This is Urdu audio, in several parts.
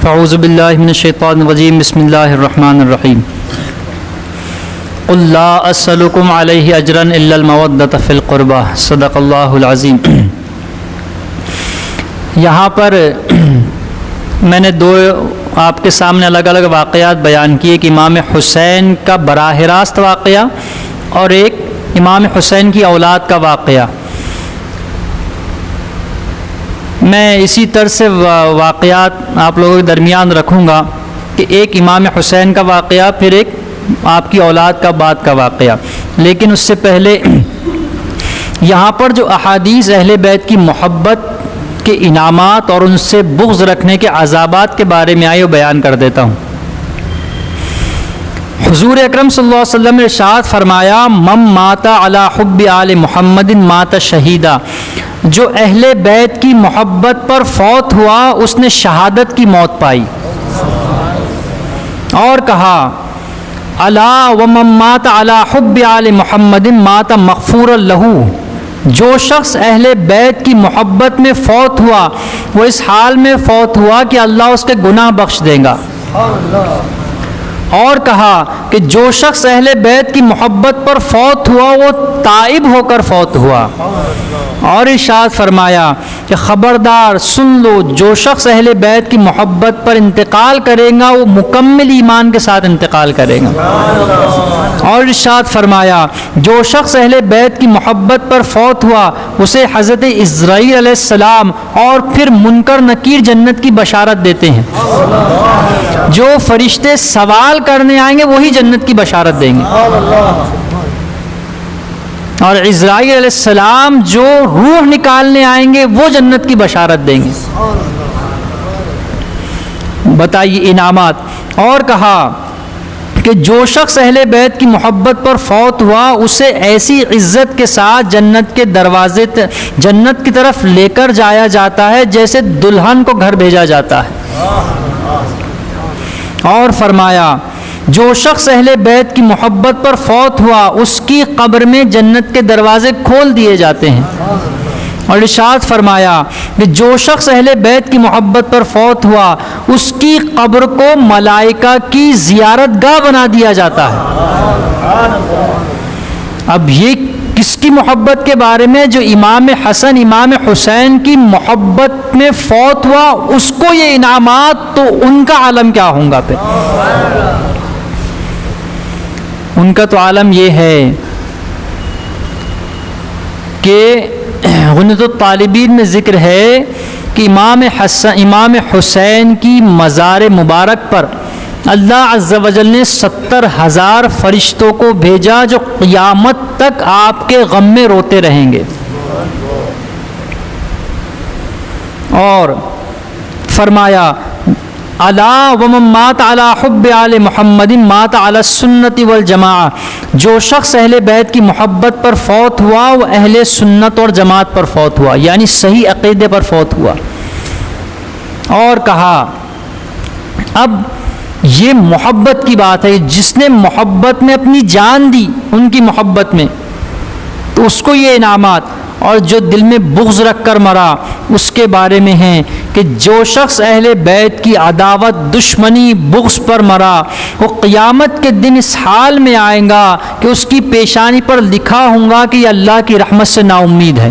فاعوذ باللہ من الشیطان الرجیم بسم اللہ الرحمن الرحیم قل لا اسألکم علیہ اجرا الا المودۃ فی القربى صدق اللہ العظیم۔ یہاں پر میں نے دو آپ کے سامنے الگ الگ واقعات بیان کیے، ایک امام حسین کا براہ راست واقعہ اور ایک امام حسین کی اولاد کا واقعہ۔ میں اسی طرح سے واقعات آپ لوگوں کے درمیان رکھوں گا کہ ایک امام حسین کا واقعہ پھر ایک آپ کی اولاد کا بعد کا واقعہ، لیکن اس سے پہلے یہاں پر جو احادیث اہل بیت کی محبت کے انعامات اور ان سے بغض رکھنے کے عذابات کے بارے میں آئی وہ بیان کر دیتا ہوں۔ حضور اکرم صلی اللہ علیہ وسلم نے ارشاد فرمایا من مات علی حب آل محمد مات شہیدا، جو اہل بیت کی محبت پر فوت ہوا اس نے شہادت کی موت پائی۔ اور کہا الا ومن مات علی حب آل محمد مات مغفورا لہ، جو شخص اہل بیت کی محبت میں فوت ہوا وہ اس حال میں فوت ہوا کہ اللہ اس کے گناہ بخش دے گا۔ اور کہا کہ جو شخص اہل بیت کی محبت پر فوت ہوا وہ تائب ہو کر فوت ہوا۔ اور ارشاد فرمایا کہ خبردار سن لو، جو شخص اہل بیت کی محبت پر انتقال کرے گا وہ مکمل ایمان کے ساتھ انتقال کرے گا۔ اور ارشاد فرمایا جو شخص اہل بیت کی محبت پر فوت ہوا اسے حضرت عزرائیل علیہ السلام اور پھر منکر نکیر جنت کی بشارت دیتے ہیں۔ جو فرشتے سوال کرنے آئیں گے وہی جنت کی بشارت دیں گے، اور عزرائیل علیہ السلام جو روح نکالنے آئیں گے وہ جنت کی بشارت دیں گے۔ بتائیے انعامات۔ اور کہا کہ جو شخص اہل بیت کی محبت پر فوت ہوا اسے ایسی عزت کے ساتھ جنت کے دروازے جنت کی طرف لے کر جایا جاتا ہے جیسے دلہن کو گھر بھیجا جاتا ہے۔ اور فرمایا جو شخص اہل بیت کی محبت پر فوت ہوا اس کی قبر میں جنت کے دروازے کھول دیے جاتے ہیں۔ اور ارشاد فرمایا کہ جو شخص اہل بیت کی محبت پر فوت ہوا اس کی قبر کو ملائکہ کی زیارت گاہ بنا دیا جاتا ہے۔ اب یہ کس کی محبت کے بارے میں؟ جو امام حسن امام حسین کی محبت میں فوت ہوا اس کو یہ انعامات، تو ان کا عالم کیا ہوں گا؟ پھر ان کا تو عالم یہ ہے کہ غنیۃ الطالبین میں ذکر ہے کہ امام حسین کی مزار مبارک پر اللہ عز و جل نے 70,000 فرشتوں کو بھیجا جو قیامت تک آپ کے غم میں روتے رہیں گے۔ اور فرمایا الا ومن مات علی حب آل محمد مات علی السنت والجماعہ، جو شخص اہل بیت کی محبت پر فوت ہوا وہ اہل سنت اور جماعت پر فوت ہوا، یعنی صحیح عقیدے پر فوت ہوا۔ اور کہا اب یہ محبت کی بات ہے، جس نے محبت میں اپنی جان دی ان کی محبت میں تو اس کو یہ انعامات، اور جو دل میں بغض رکھ کر مرا اس کے بارے میں ہیں کہ جو شخص اہل بیت کی عداوت دشمنی بغض پر مرا وہ قیامت کے دن اس حال میں آئے گا کہ اس کی پیشانی پر لکھا ہوگا کہ یہ اللہ کی رحمت سے نا امید ہے۔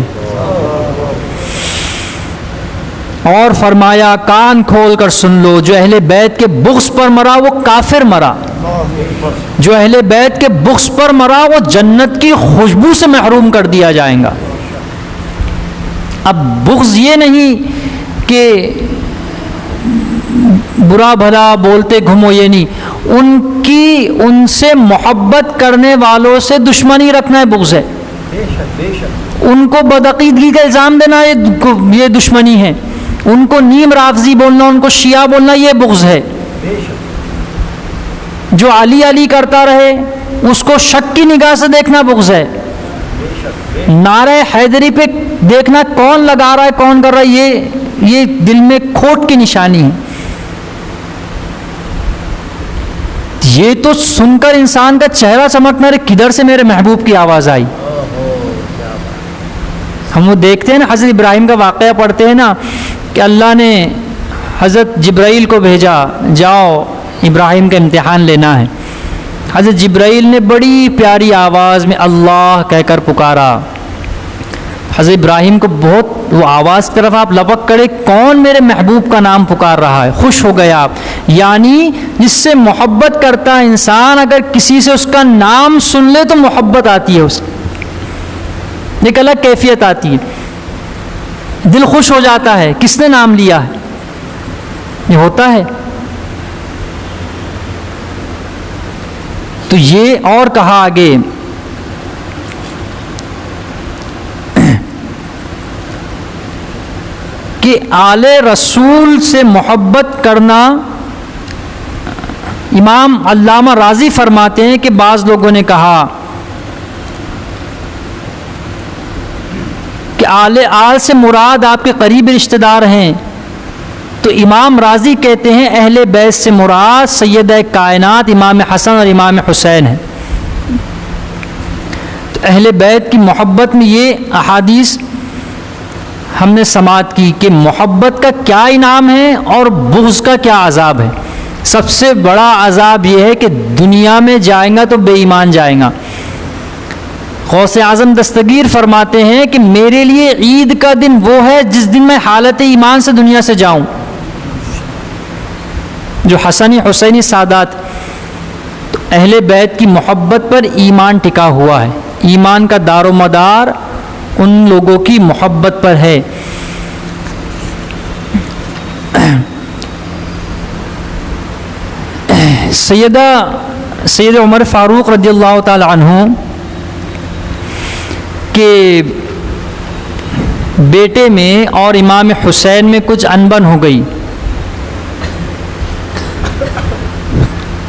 اور فرمایا کان کھول کر سن لو، جو اہل بیت کے بغض پر مرا وہ کافر مرا، جو اہل بیت کے بغض پر مرا وہ جنت کی خوشبو سے محروم کر دیا جائے گا۔ اب بغض یہ نہیں کہ برا بھلا بولتے گھومو، یہ نہیں، ان سے محبت کرنے والوں سے دشمنی رکھنا ہے بغض ہے۔ ان کو بدعقیدگی کا الزام دینا یہ دشمنی ہے، ان کو نیم رافضی بولنا، ان کو شیعہ بولنا یہ بغض ہے۔ جو علی علی کرتا رہے اس کو شک کی نگاہ سے دیکھنا بغض ہے۔ نعرہ حیدری پہ دیکھنا کون لگا رہا ہے کون کر رہا ہے یہ دل میں کھوٹ کی نشانی ہے۔ یہ تو سن کر انسان کا چہرہ چمکنا، رہے کدھر سے میرے محبوب کی آواز آئی۔ ہم وہ دیکھتے ہیں نا، حضرت ابراہیم کا واقعہ پڑھتے ہیں نا کہ اللہ نے حضرت جبرائیل کو بھیجا، جاؤ ابراہیم کا امتحان لینا ہے۔ حضرت جبرائیل نے بڑی پیاری آواز میں اللہ کہہ کر پکارا۔ حضرت ابراہیم کو بہت وہ آواز کی طرف آپ لپک کرے، کون میرے محبوب کا نام پکار رہا ہے؟ خوش ہو گئے آپ۔ یعنی جس سے محبت کرتا ہے انسان، اگر کسی سے اس کا نام سن لے تو محبت آتی ہے، اس ایک الگ کیفیت آتی ہے، دل خوش ہو جاتا ہے، کس نے نام لیا ہے، یہ ہوتا ہے۔ تو یہ اور کہا آگے کہ آل رسول سے محبت کرنا، امام علامہ راضی فرماتے ہیں کہ بعض لوگوں نے کہا کہ آل سے مراد آپ کے قریبی رشتہ دار ہیں، تو امام راضی کہتے ہیں اہل بیت سے مراد سیدہ کائنات امام حسن اور امام حسین ہیں۔ تو اہل بیت کی محبت میں یہ احادیث ہم نے سماعت کی کہ محبت کا کیا انعام ہے اور بغض کا کیا عذاب ہے۔ سب سے بڑا عذاب یہ ہے کہ دنیا میں جائیں گا تو بے ایمان جائیں گا۔ غوث اعظم دستگیر فرماتے ہیں کہ میرے لیے عید کا دن وہ ہے جس دن میں حالت ایمان سے دنیا سے جاؤں۔ جو حسنی حسینی سادات، تو اہل بیت کی محبت پر ایمان ٹکا ہوا ہے، ایمان کا دار و مدار ان لوگوں کی محبت پر ہے۔ سید عمر فاروق رضی اللہ تعالی عنہ کے بیٹے میں اور امام حسین میں کچھ انبن ہو گئی،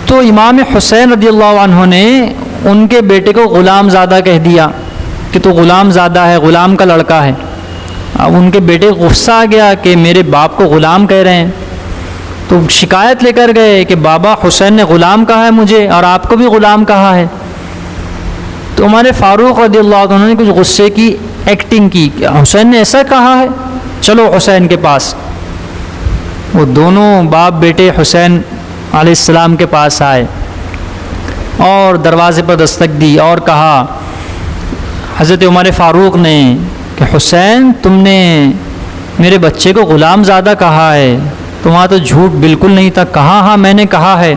تو امام حسین رضی اللہ عنہ نے ان کے بیٹے کو غلام زادہ کہہ دیا کہ تو غلام زادہ ہے، غلام کا لڑکا ہے۔ اب ان کے بیٹے کو غصہ آ گیا کہ میرے باپ کو غلام کہہ رہے ہیں، تو شکایت لے کر گئے کہ بابا حسین نے غلام کہا ہے مجھے اور آپ کو بھی غلام کہا ہے۔ تو عمر فاروق رضی اللہ عنہ نے کچھ غصے کی ایکٹنگ کی کہ حسین نے ایسا کہا ہے، چلو حسین کے پاس۔ وہ دونوں باپ بیٹے حسین علیہ السلام کے پاس آئے اور دروازے پر دستک دی اور کہا حضرت عمر فاروق نے کہ حسین تم نے میرے بچے کو غلام زادہ کہا ہے، تو وہاں تو جھوٹ بالکل نہیں تھا۔ کہا ہاں میں نے کہا ہے۔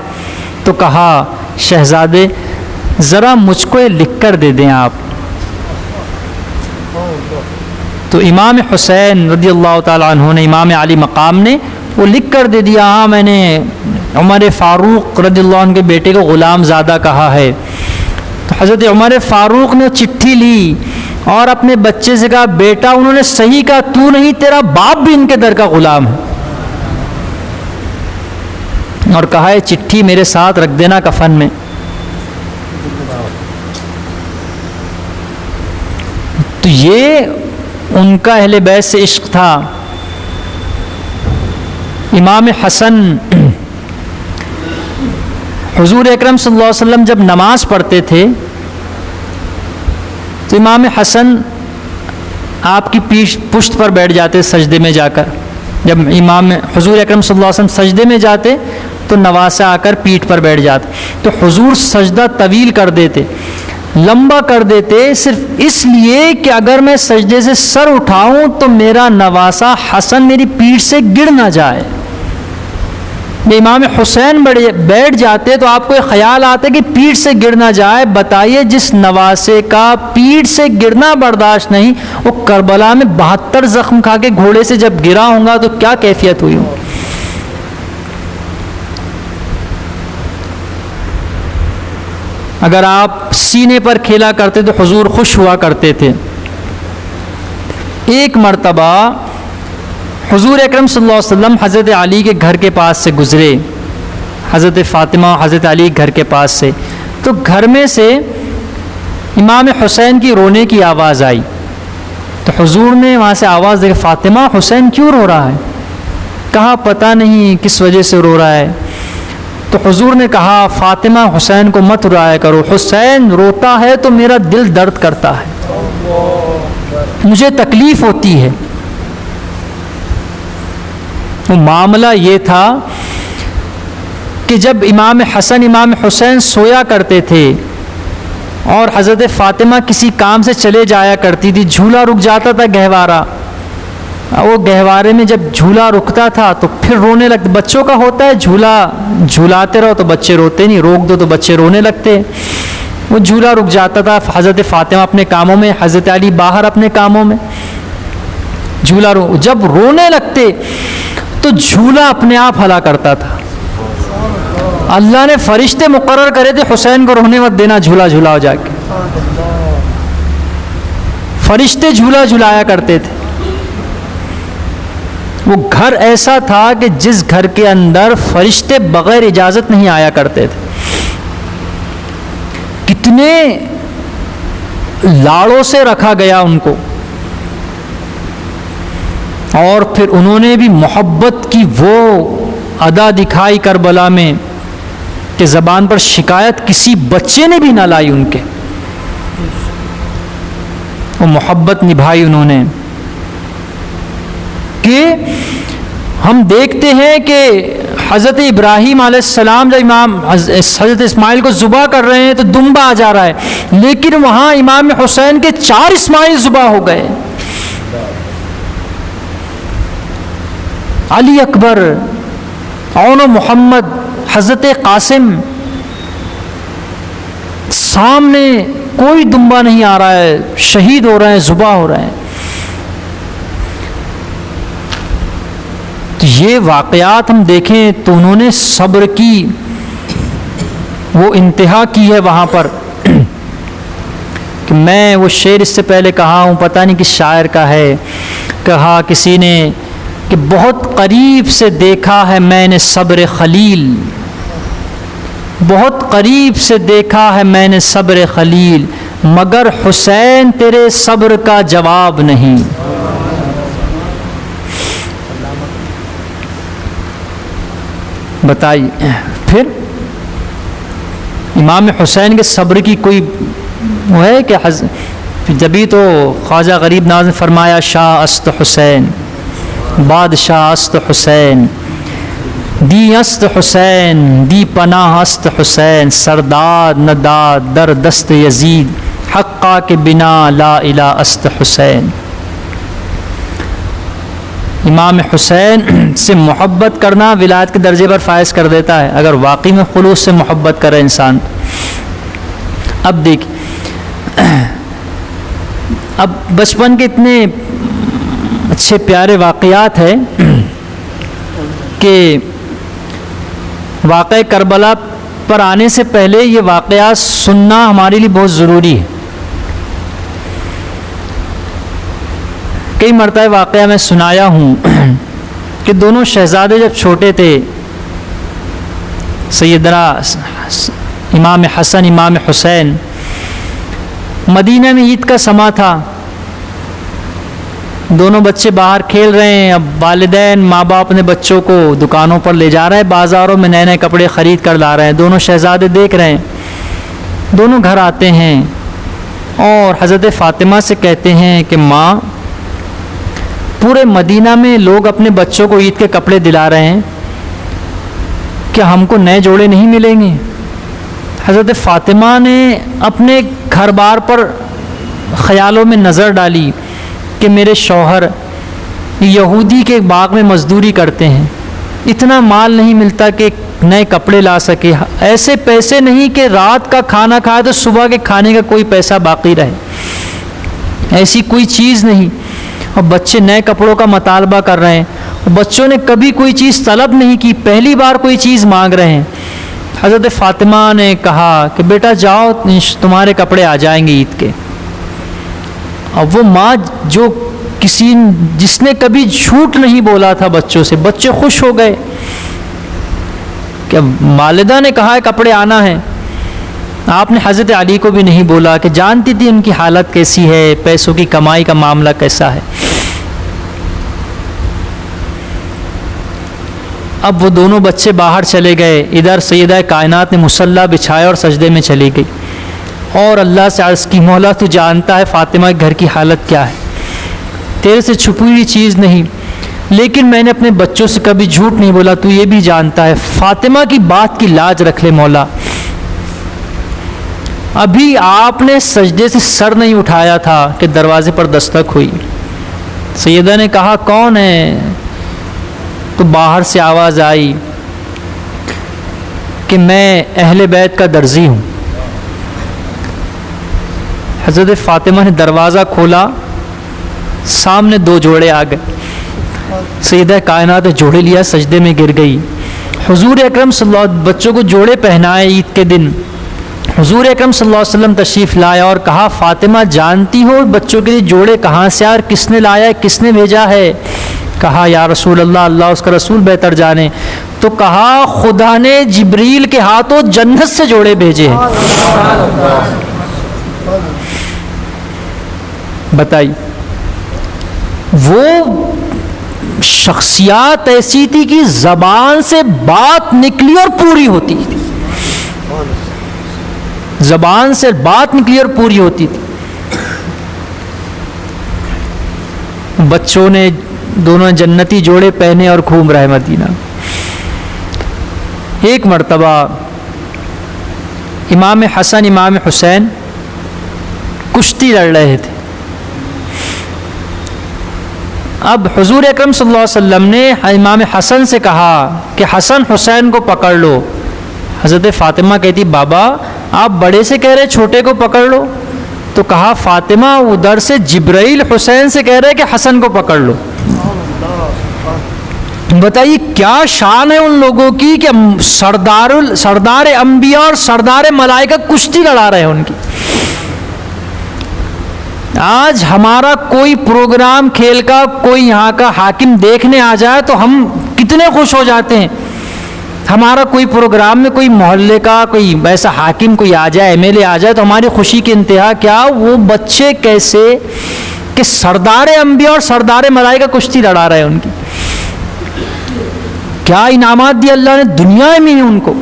تو کہا شہزادے ذرا مجھ کو یہ لکھ کر دے دیں آپ۔ تو امام حسین رضی اللہ تعالیٰ عنہ نے، امام علی مقام نے وہ لکھ کر دے دیا، ہاں میں نے عمر فاروق رضی اللہ عنہ کے بیٹے کو غلام زادہ کہا ہے۔ تو حضرت عمر فاروق نے چٹھی لی اور اپنے بچے سے کہا بیٹا انہوں نے صحیح کہا، تو نہیں تیرا باپ بھی ان کے در کا غلام ہے، اور کہا ہے چٹھی میرے ساتھ رکھ دینا کفن میں۔ تو یہ ان کا اہل بیت سے عشق تھا۔ امام حسن، حضور اکرم صلی اللہ علیہ وسلم جب نماز پڑھتے تھے تو امام حسن آپ کی پشت پر بیٹھ جاتے سجدے میں جا کر۔ جب امام حضور اکرم صلی اللہ علیہ وسلم سجدے میں جاتے تو نواسہ آ کر پیٹھ پر بیٹھ جاتے، تو حضور سجدہ طویل کر دیتے، لمبا کر دیتے، صرف اس لیے کہ اگر میں سجدے سے سر اٹھاؤں تو میرا نواسہ حسن میری پیٹھ سے گر نہ جائے۔ امام حسین بیٹھ جاتے تو آپ کو ایک خیال آتا کہ پیٹھ سے گر نہ جائے۔ بتائیے جس نواسے کا پیٹھ سے گرنا برداشت نہیں، وہ کربلا میں 72 زخم کھا کے گھوڑے سے جب گرا ہوں گا تو کیا کیفیت ہوئی ہوں۔ اگر آپ سینے پر کھیلا کرتے تو حضور خوش ہوا کرتے تھے۔ ایک مرتبہ حضور اکرم صلی اللہ علیہ وسلم حضرت علی کے گھر کے پاس سے گزرے، حضرت فاطمہ حضرت علی کے گھر کے پاس سے، تو گھر میں سے امام حسین کی رونے کی آواز آئی۔ تو حضور نے وہاں سے آواز دے، فاطمہ حسین کیوں رو رہا ہے؟ کہا پتہ نہیں کس وجہ سے رو رہا ہے۔ تو حضور نے کہا فاطمہ حسین کو مت روایا کرو، حسین روتا ہے تو میرا دل درد کرتا ہے، مجھے تکلیف ہوتی ہے۔ وہ معاملہ یہ تھا کہ جب امام حسن امام حسین سویا کرتے تھے اور حضرت فاطمہ کسی کام سے چلے جایا کرتی تھی، جھولا رک جاتا تھا گہوارہ، وہ گہوارے میں جب جھولا رکتا تھا تو پھر رونے لگتے. بچوں کا ہوتا ہے جھولا جھولاتے رہو تو بچے روتے نہیں، روک دو تو بچے رونے لگتے. وہ جھولا رک جاتا تھا، حضرت فاطمہ اپنے کاموں میں، حضرت علی باہر اپنے کاموں میں، جھولا جب رونے لگتے تو جھولا اپنے آپ ہلا کرتا تھا. اللہ نے فرشتے مقرر کرے تھے حسین کو رونے مت دینا، جھولا جھولاؤ جا کے. فرشتے جھولا جھلایا کرتے تھے. وہ گھر ایسا تھا کہ جس گھر کے اندر فرشتے بغیر اجازت نہیں آیا کرتے تھے. کتنے لاڑوں سے رکھا گیا ان کو، اور پھر انہوں نے بھی محبت کی وہ ادا دکھائی کربلا میں کہ زبان پر شکایت کسی بچے نے بھی نہ لائی ان کے. وہ محبت نبھائی انہوں نے. کہ ہم دیکھتے ہیں کہ حضرت ابراہیم علیہ السلام جب امام حضرت اسماعیل کو ذبح کر رہے ہیں تو دمبا آ جا رہا ہے، لیکن وہاں امام حسین کے 4 اسماعیل ذبح ہو گئے. علی اکبر، اون و محمد، حضرت قاسم، سامنے کوئی دمبا نہیں آ رہا ہے، شہید ہو رہے ہیں، ذبح ہو رہے ہیں. تو یہ واقعات ہم دیکھیں تو انہوں نے صبر کی وہ انتہا کی ہے وہاں پر. کہ میں وہ شعر اس سے پہلے کہا ہوں، پتہ نہیں کس شاعر کا ہے، کہا کسی نے کہ بہت قریب سے دیکھا ہے میں نے صبر خلیل، بہت قریب سے دیکھا ہے میں نے صبر خلیل، مگر حسین تیرے صبر کا جواب نہیں. بتائیے پھر امام حسین کے صبر کی کوئی وہ ہے کہ جبھی تو خواجہ غریب نواز نے فرمایا شاہ است حسین، بادشاہ است حسین، دی است حسین، دی پناہ است حسین، سرداد نداد در دست یزید، حقا کے بنا لا الہ است حسین. امام حسین سے محبت کرنا ولایت کے درجے پر فائز کر دیتا ہے اگر واقعی میں خلوص سے محبت کرے انسان. اب دیکھ، اب بچپن کے اتنے اچھے پیارے واقعات ہیں کہ واقعہ کربلا پر آنے سے پہلے یہ واقعات سننا ہمارے لیے بہت ضروری ہے. کئی مرتبہ واقعہ میں سنایا ہوں کہ دونوں شہزادے جب چھوٹے تھے، سیدنا امام حسن امام حسین، مدینہ میں عید کا سما تھا، دونوں بچے باہر کھیل رہے ہیں. اب والدین ماں باپ اپنے بچوں کو دکانوں پر لے جا رہے ہیں، بازاروں میں نئے نئے کپڑے خرید کر لا رہے ہیں. دونوں شہزادے دیکھ رہے ہیں. دونوں گھر آتے ہیں اور حضرت فاطمہ سے کہتے ہیں کہ ماں، پورے مدینہ میں لوگ اپنے بچوں کو عید کے کپڑے دلا رہے ہیں، کیا ہم کو نئے جوڑے نہیں ملیں گے؟ حضرت فاطمہ نے اپنے گھر بار پر خیالوں میں نظر ڈالی کہ میرے شوہر یہودی کے باغ میں مزدوری کرتے ہیں، اتنا مال نہیں ملتا کہ نئے کپڑے لا سکے، ایسے پیسے نہیں کہ رات کا کھانا کھائے تو صبح کے کھانے کا کوئی پیسہ باقی رہے، ایسی کوئی چیز نہیں. اور بچے نئے کپڑوں کا مطالبہ کر رہے ہیں، بچوں نے کبھی کوئی چیز طلب نہیں کی، پہلی بار کوئی چیز مانگ رہے ہیں. حضرت فاطمہ نے کہا کہ بیٹا جاؤ، تمہارے کپڑے آ جائیں گے عید کے. اب وہ ماں جو جس نے کبھی جھوٹ نہیں بولا تھا بچوں سے، بچے خوش ہو گئے کہ والدہ نے کہا ہے کپڑے آنا ہے. آپ نے حضرت علی کو بھی نہیں بولا کہ جانتی تھی ان کی حالت کیسی ہے، پیسوں کی کمائی کا معاملہ کیسا ہے. اب وہ دونوں بچے باہر چلے گئے، ادھر سیدہ کائنات نے مصلی بچھایا اور سجدے میں چلی گئی اور اللہ سے عرض کی مولا تو جانتا ہے فاطمہ کے گھر کی حالت کیا ہے، تیرے سے چھپی ہوئی چیز نہیں. لیکن میں نے اپنے بچوں سے کبھی جھوٹ نہیں بولا، تو یہ بھی جانتا ہے۔ فاطمہ کی بات کی لاج رکھ لے مولا، ابھی آپ نے سجدے سے سر نہیں اٹھایا تھا کہ دروازے پر دستک ہوئی۔ سیدہ نے کہا کون ہے؟ تو باہر سے آواز آئی کہ میں اہل بیت کا درزی ہوں۔ حضرت فاطمہ نے دروازہ کھولا، سامنے دو جوڑے آ گئے۔ سیدہ کائنات نے جوڑے لیا، سجدے میں گر گئی۔ حضور اکرم صلی اللہ علیہ وسلم بچوں کو جوڑے پہنائے عید کے دن۔ حضور اکرم صلی اللہ علیہ وسلم تشریف لایا اور کہا فاطمہ جانتی ہو بچوں کے لیے جوڑے کہاں سے اور کس نے لایا ہے، کس نے بھیجا ہے؟ کہا یا رسول اللہ، اللہ اس کا رسول بہتر جانے۔ تو کہا خدا نے جبریل کے ہاتھوں جنت سے جوڑے بھیجے ہیں۔ بتائیے، وہ شخصیات ایسی تھی کہ زبان سے بات نکلی اور پوری ہوتی تھی، زبان سے بات نکلی اور پوری ہوتی تھی۔ بچوں نے دونوں جنتی جوڑے پہنے اور گھوم رہے مدینہ۔ ایک مرتبہ امام حسن امام حسین کشتی لڑ رہے تھے۔ اب حضور اکرم صلی اللہ علیہ وسلم نے امام حسن سے کہا کہ حسن حسین کو پکڑ لو۔ حضرت فاطمہ کہتی بابا آپ بڑے سے کہہ رہے چھوٹے کو پکڑ لو؟ تو کہا فاطمہ ادھر سے جبرائیل حسین سے کہہ رہے کہ حسن کو پکڑ لو۔ بتائیے کیا شان ہے ان لوگوں کی کہ سردار انبیاء اور سردار ملائکہ کشتی لڑا رہے ہیں ان کی۔ آج ہمارا کوئی پروگرام کھیل کا کوئی یہاں کا حاکم دیکھنے آ جائے تو ہم کتنے خوش ہو جاتے ہیں۔ ہمارا کوئی پروگرام میں کوئی محلے کا کوئی ایسا حاکم کوئی آ جائے، ایم ایل اے آ جائے تو ہماری خوشی کی انتہا کیا، وہ بچے کیسے کہ سردار انبیاء اور سردار ملائکہ کشتی لڑا رہے ہیں ان کی۔ کیا انعامات دیے اللہ نے دنیا میں ان کو،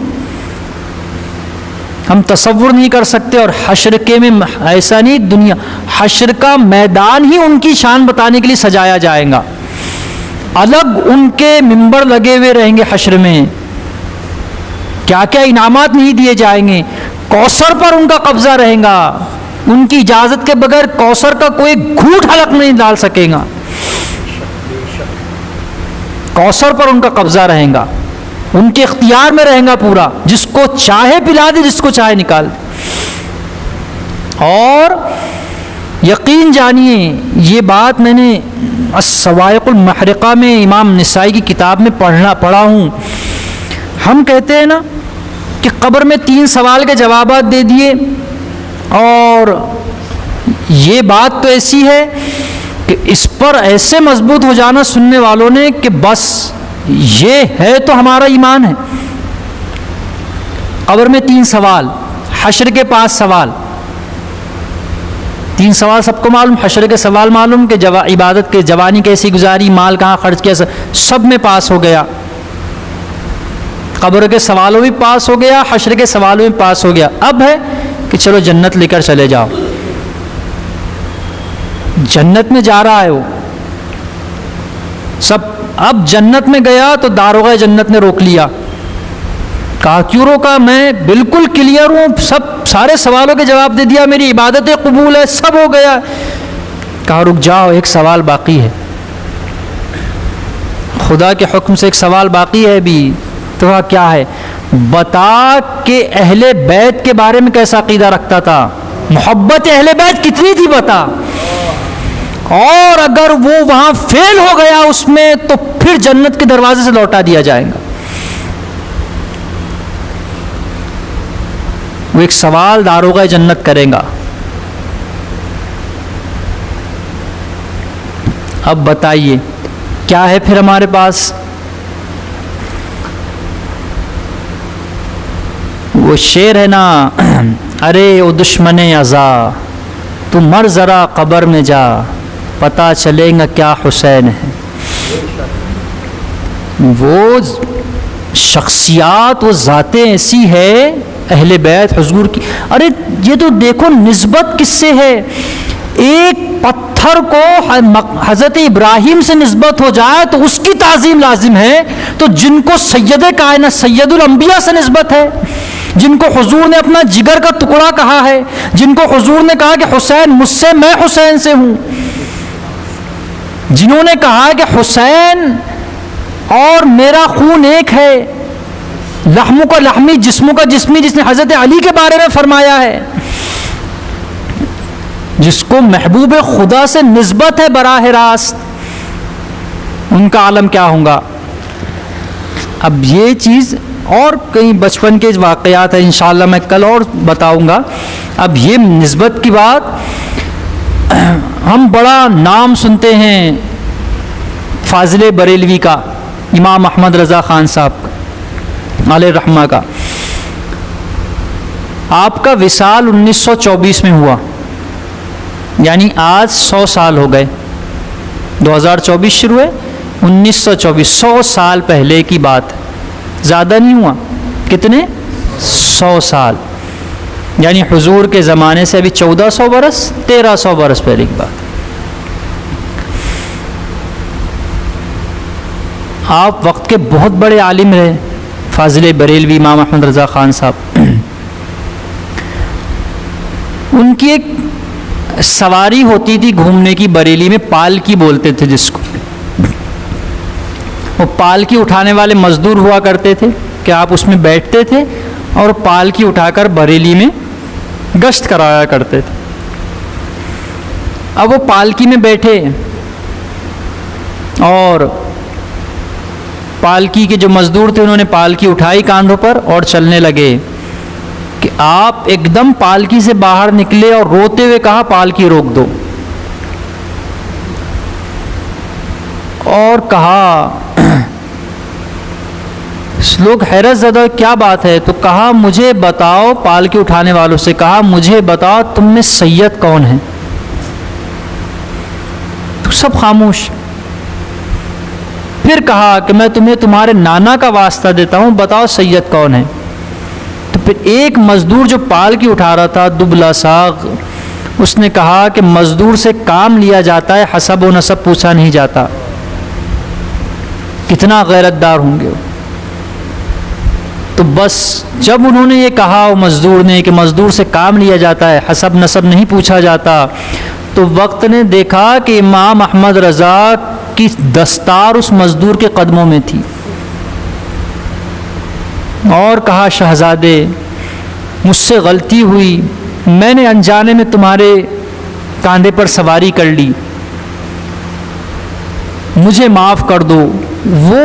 ہم تصور نہیں کر سکتے۔ اور حشر کے میں ایسا نہیں، دنیا حشر کا میدان ہی ان کی شان بتانے کے لیے سجایا جائے گا، الگ ان کے منبر لگے ہوئے رہیں گے حشر میں، کیا کیا انعامات نہیں دیے جائیں گے۔ کوثر پر ان کا قبضہ رہے گا، ان کی اجازت کے بغیر کوثر کا کوئی گھونٹ حلق نہیں ڈال سکے گا، کوثر پر ان کا قبضہ رہے گا، ان کے اختیار میں رہے گا پورا، جس کو چاہے پلا دے، جس کو چاہے نکال دے۔ اور یقین جانیے یہ بات میں نے الصواعق المحرقہ میں امام نسائی کی کتاب میں پڑھا ہوں۔ ہم کہتے ہیں نا کہ قبر میں 3 سوال کے جوابات دے دیے، اور یہ بات تو ایسی ہے کہ اس پر ایسے مضبوط ہو جانا سننے والوں نے کہ بس یہ ہے تو ہمارا ایمان ہے۔ قبر میں 3 سوال، حشر کے 5 سوال۔ 3 سوال سب کو معلوم، حشر کے سوال معلوم کہ عبادت کے جوانی کیسی گزاری، مال کہاں خرچ کیا، سب میں پاس ہو گیا۔ قبر کے سوالوں بھی پاس ہو گیا، حشر کے سوالوں بھی پاس ہو گیا۔ اب ہے کہ چلو جنت لے کر چلے جاؤ، جنت میں جا رہا ہے وہ سب۔ اب جنت میں گیا تو داروغہ جنت نے روک لیا، کہا کیوں روکا؟ میں بالکل کلیئر ہوں، سارے سوالوں کے جواب دے دیا، میری عبادتیں قبول ہے، سب ہو گیا۔ کہا رک جاؤ، ایک سوال باقی ہے، خدا کے حکم سے ایک سوال باقی ہے بھی۔ تو کیا ہے؟ بتا کہ اہل بیت کے بارے میں کیسا عقیدہ رکھتا تھا، محبت اہل بیت کتنی تھی بتا، اور اگر وہ وہاں فیل ہو گیا اس میں تو پھر جنت کے دروازے سے لوٹا دیا جائے گا۔ وہ ایک سوال داروغہ جنت کرے گا، اب بتائیے کیا ہے پھر ہمارے پاس؟ وہ شعر ہے نا، ارے او دشمن ازا تو مر ذرا قبر میں جا، پتہ چلے گا کیا حسین ہے۔ وہ شخصیات، وہ ذاتیں ایسی ہے اہل بیت حضور کی۔ ارے یہ تو دیکھو نسبت کس سے ہے، ایک پتھر کو حضرت ابراہیم سے نسبت ہو جائے تو اس کی تعظیم لازم ہے، تو جن کو سید کائنات سید الانبیاء سے نسبت ہے، جن کو حضور نے اپنا جگر کا ٹکڑا کہا ہے، جن کو حضور نے کہا کہ حسین مجھ سے، میں حسین سے ہوں، جنہوں نے کہا کہ حسین اور میرا خون ایک ہے، لحموں کا لحمی جسموں کا جسمی، جس نے حضرت علی کے بارے میں فرمایا ہے، جس کو محبوب خدا سے نسبت ہے براہ راست، ان کا عالم کیا ہوگا۔ اب یہ چیز اور کئی بچپن کے واقعات ہیں، انشاءاللہ میں کل اور بتاؤں گا۔ اب یہ نسبت کی بات، ہم بڑا نام سنتے ہیں فاضل بریلوی کا، امام احمد رضا خان صاحب علیہ رحمہ کا۔ آپ کا وصال 1924 میں ہوا، یعنی آج 100 سال ہو گئے، 2024 شروع ہے، 1924، 100 سال پہلے کی بات، زیادہ نہیں ہوا، کتنے؟ 100 سال، یعنی حضور کے زمانے سے ابھی 1400 برس، 1300 برس پہلے کی بات۔ آپ وقت کے بہت بڑے عالم رہے، فاضل بریلوی امام احمد رضا خان صاحب۔ ان کی ایک سواری ہوتی تھی گھومنے کی، بریلی میں پالکی بولتے تھے جس کو، وہ پالکی اٹھانے والے مزدور ہوا کرتے تھے کہ آپ اس میں بیٹھتے تھے اور پالکی اٹھا کر بریلی میں گشت کرایا کرتے تھے۔ اب وہ پالکی میں بیٹھے اور پالکی کے جو مزدور تھے انہوں نے پالکی اٹھائی کاندھوں پر اور چلنے لگے کہ آپ ایک دم پالکی سے باہر نکلے اور روتے ہوئے کہا پالکی روک دو، اور کہا لوگ حیرت زدہ کیا بات ہے، تو کہا مجھے بتاؤ، پالکی اٹھانے والوں سے کہا مجھے بتاؤ تم میں سید کون ہے؟ تو سب خاموش۔ پھر کہا کہ میں تمہیں تمہارے نانا کا واسطہ دیتا ہوں، بتاؤ سید کون ہے؟ تو پھر ایک مزدور جو پالکی اٹھا رہا تھا، دبلا ساغ، اس نے کہا کہ مزدور سے کام لیا جاتا ہے، حسب و نسب پوچھا نہیں جاتا۔ کتنا غیرت دار ہوں گے وہ۔ تو بس جب انہوں نے یہ کہا وہ مزدور نے کہ مزدور سے کام لیا جاتا ہے، حسب نسب نہیں پوچھا جاتا، تو وقت نے دیکھا کہ امام احمد رضا کی دستار اس مزدور کے قدموں میں تھی، اور کہا شہزادے مجھ سے غلطی ہوئی، میں نے انجانے میں تمہارے کاندھے پر سواری کر لی، مجھے معاف کر دو۔ وہ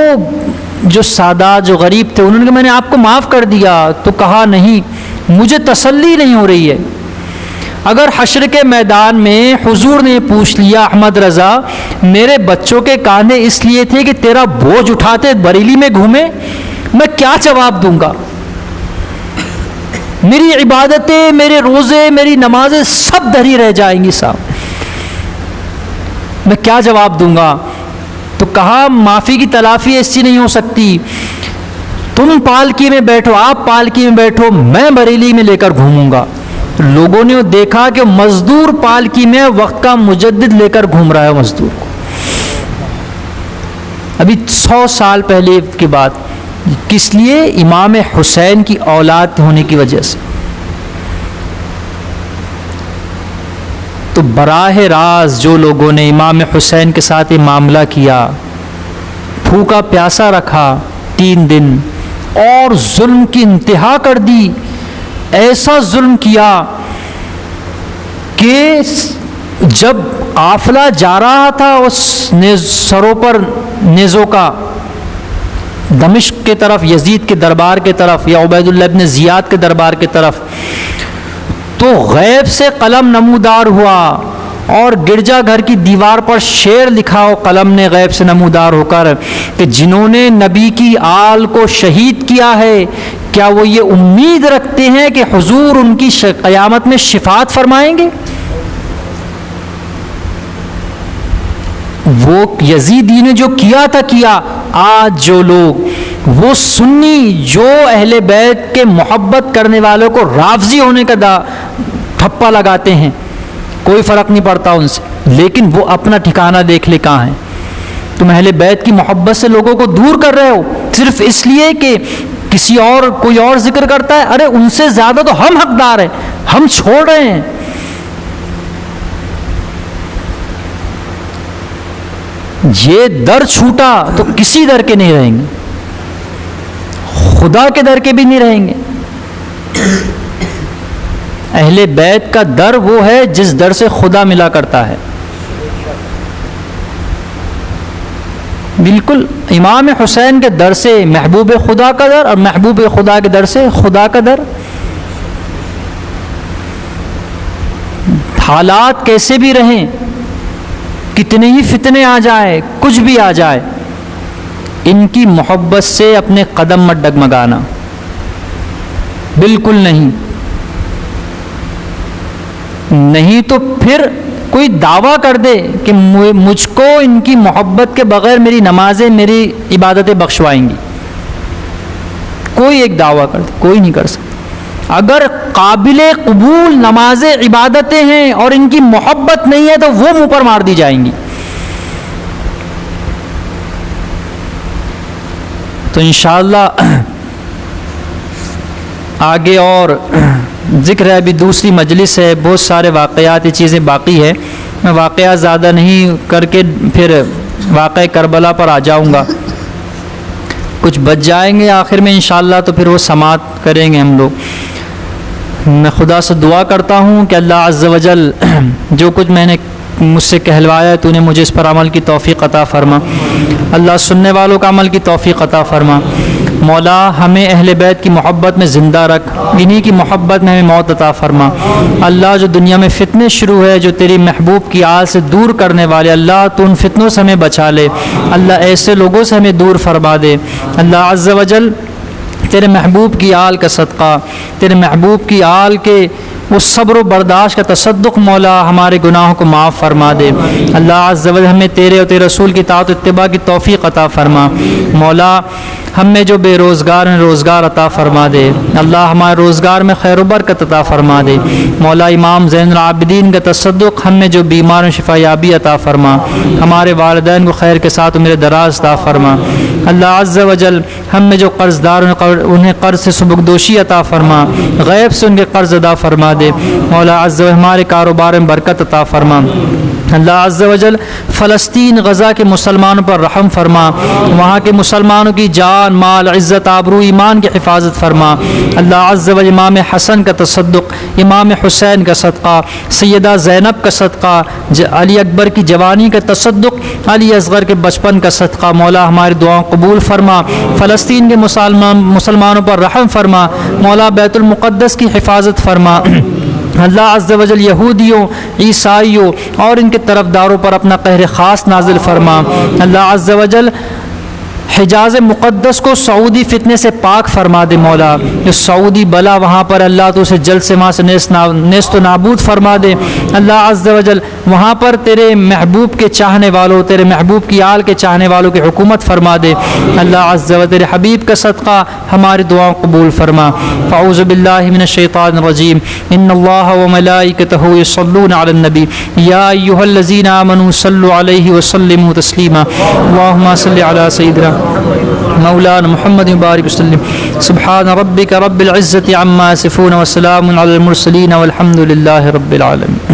جو سادات جو غریب تھے انہوں نے کہا میں نے آپ کو معاف کر دیا، تو کہا نہیں، مجھے تسلی نہیں ہو رہی ہے، اگر حشر کے میدان میں حضور نے پوچھ لیا احمد رضا میرے بچوں کے کاندھے اس لیے تھے کہ تیرا بوجھ اٹھاتے بریلی میں گھومے، میں کیا جواب دوں گا؟ میری عبادتیں، میرے روزے، میری نمازیں سب دھری رہ جائیں گی صاحب، میں کیا جواب دوں گا؟ تو کہا معافی کی تلافی ایسی نہیں ہو سکتی، تم پالکی میں بیٹھو، آپ پالکی میں بیٹھو، میں بریلی میں لے کر گھوموں گا۔ لوگوں نے دیکھا کہ مزدور پالکی میں وقت کا مجدد لے کر گھوم رہا ہے مزدور کو، ابھی 100 سال پہلے کی بات، کس لیے؟ امام حسین کی اولاد ہونے کی وجہ سے۔ تو براہ راست جو لوگوں نے امام حسین کے ساتھ یہ معاملہ کیا، بھوکا پیاسا رکھا 3 دن اور ظلم کی انتہا کر دی، ایسا ظلم کیا کہ جب قافلہ جا رہا تھا اس سروں پر نیزوں کا دمشق کے طرف، یزید کے دربار کے طرف یا عبید اللہ ابن زیاد کے دربار کے طرف، تو غیب سے قلم نمودار ہوا اور گرجا گھر کی دیوار پر شعر لکھا ہو قلم نے غیب سے نمودار ہو کر کہ جنہوں نے نبی کی آل کو شہید کیا ہے، کیا وہ یہ امید رکھتے ہیں کہ حضور ان کی قیامت میں شفاعت فرمائیں گے؟ وہ یزیدی نے جو کیا تھا کیا۔ آج جو لوگ وہ سنی جو اہل بیت کے محبت کرنے والوں کو رافضی ہونے کا ٹھپا لگاتے ہیں، کوئی فرق نہیں پڑتا ان سے، لیکن وہ اپنا ٹھکانہ دیکھ لے کہاں ہے۔ تم اہل بیت کی محبت سے لوگوں کو دور کر رہے ہو صرف اس لیے کہ کسی اور کوئی اور ذکر کرتا ہے، ارے ان سے زیادہ تو ہم حقدار ہیں، ہم چھوڑ رہے ہیں۔ یہ در چھوٹا تو کسی در کے نہیں رہیں گے، خدا کے در کے بھی نہیں رہیں گے۔ اہل بیت کا در وہ ہے جس در سے خدا ملا کرتا ہے۔ بالکل امام حسین کے در سے محبوب خدا کا در، اور محبوب خدا کے در سے خدا کا در۔ حالات کیسے بھی رہیں، کتنے ہی فتنے آ جائے، کچھ بھی آ جائے، ان کی محبت سے اپنے قدم مت ڈگمگانا، بالکل نہیں۔ نہیں تو پھر کوئی دعویٰ کر دے کہ مجھ کو ان کی محبت کے بغیر میری نمازیں، میری عبادتیں بخشوائیں گی، کوئی ایک دعویٰ کر دے، کوئی نہیں کر سکتا۔ اگر قابل قبول نمازیں، عبادتیں ہیں اور ان کی محبت نہیں ہے تو وہ منہ پر مار دی جائیں گی۔ تو انشاءاللہ آگے اور ذکر ہے، ابھی دوسری مجلس ہے، بہت سارے واقعات، یہ چیزیں باقی ہے، میں واقعات زیادہ نہیں کر کے پھر واقعہ کربلا پر آ جاؤں گا، کچھ بچ جائیں گے آخر میں انشاءاللہ، تو پھر وہ سماعت کریں گے ہم لوگ۔ میں خدا سے دعا کرتا ہوں کہ اللہ عز و جل جو کچھ میں نے مجھ سے کہلوایا ہے تو نے مجھے اس پر عمل کی توفیق عطا فرما، اللہ سننے والوں کا عمل کی توفیق عطا فرما۔ مولا ہمیں اہل بیت کی محبت میں زندہ رکھ، انہی کی محبت میں ہمیں موت عطا فرما۔ اللہ جو دنیا میں فتنے شروع ہے، جو تیری محبوب کی آل سے دور کرنے والے، اللہ تو ان فتنوں سے ہمیں بچا لے، اللہ ایسے لوگوں سے ہمیں دور فرما دے۔ اللہ عز و جل تیرے محبوب کی آل کا صدقہ، تیرے محبوب کی آل کے وہ صبر و برداشت کا تصدق مولا ہمارے گناہوں کو معاف فرما دے۔ اللہ عز و جل ہمیں تیرے اور تیرے رسول کی اطاعت و اتباع کی توفیق عطا فرما۔ مولا ہم میں جو بے روزگار ہیں روزگار عطا فرما دے، اللہ ہمارے روزگار میں خیر و برکت عطا فرما دے۔ مولا امام زین العابدین کا تصدق، ہم میں جو بیمار ہیں شفا یابی عطا فرما، ہمارے والدین کو خیر کے ساتھ میرے دراز عطا فرما۔ اللہ عز و جل ہم میں جو قرض دار ہیں انہیں قرض سے سبکدوشی عطا فرما، غیب سے ان کے قرض ادا فرما دے۔ مولا عز و جل ہمارے کاروبار میں برکت عطا فرما۔ اللہ عز و جل فلسطین غزہ کے مسلمانوں پر رحم فرما، وہاں کے مسلمانوں کی جان، مال، عزت، آبرو، ایمان کی حفاظت فرما۔ اللہ عز و جل امام حسن کا تصدق، امام حسین کا صدقہ، سیدہ زینب کا صدقہ، علی اکبر کی جوانی کا تصدق، علی اصغر کے بچپن کا صدقہ، مولا ہماری دعاؤں قبول فرما۔ فلسطین کے مسلمانوں پر رحم فرما، مولا بیت المقدس کی حفاظت فرما۔ اللہ عز و جل یہودیوں، عیسائیوں اور ان کے طرفداروں پر اپنا قہر خاص نازل فرما۔ اللہ عز و جل حجاز مقدس کو سعودی فتنے سے پاک فرما دے مولا، جو سعودی بلا وہاں پر اللہ تو اسے جلد سے وہاں سے نیست و نابود فرما دے۔ اللہ عز و جل وہاں پر تیرے محبوب کے چاہنے والوں، تیرے محبوب کی آل کے چاہنے والوں کی حکومت فرما دے۔ اللہ عز و جل تیرے حبیب کا صدقہ ہماری دعاؤں قبول فرما۔ فاعوذ باللہ من الشیطان الرجیم، ان اللہ وملائکتہ یصلون علی النبی یا ایھا الذین آمنوا صلوا علیہ وسلموا تسلیما۔ اللہم صل علی سیدنا مولانا محمد مبارک وسلم۔ سبحان ربک رب العزة عما یصفون وسلام علی المرسلین والحمد للہ رب العالمین۔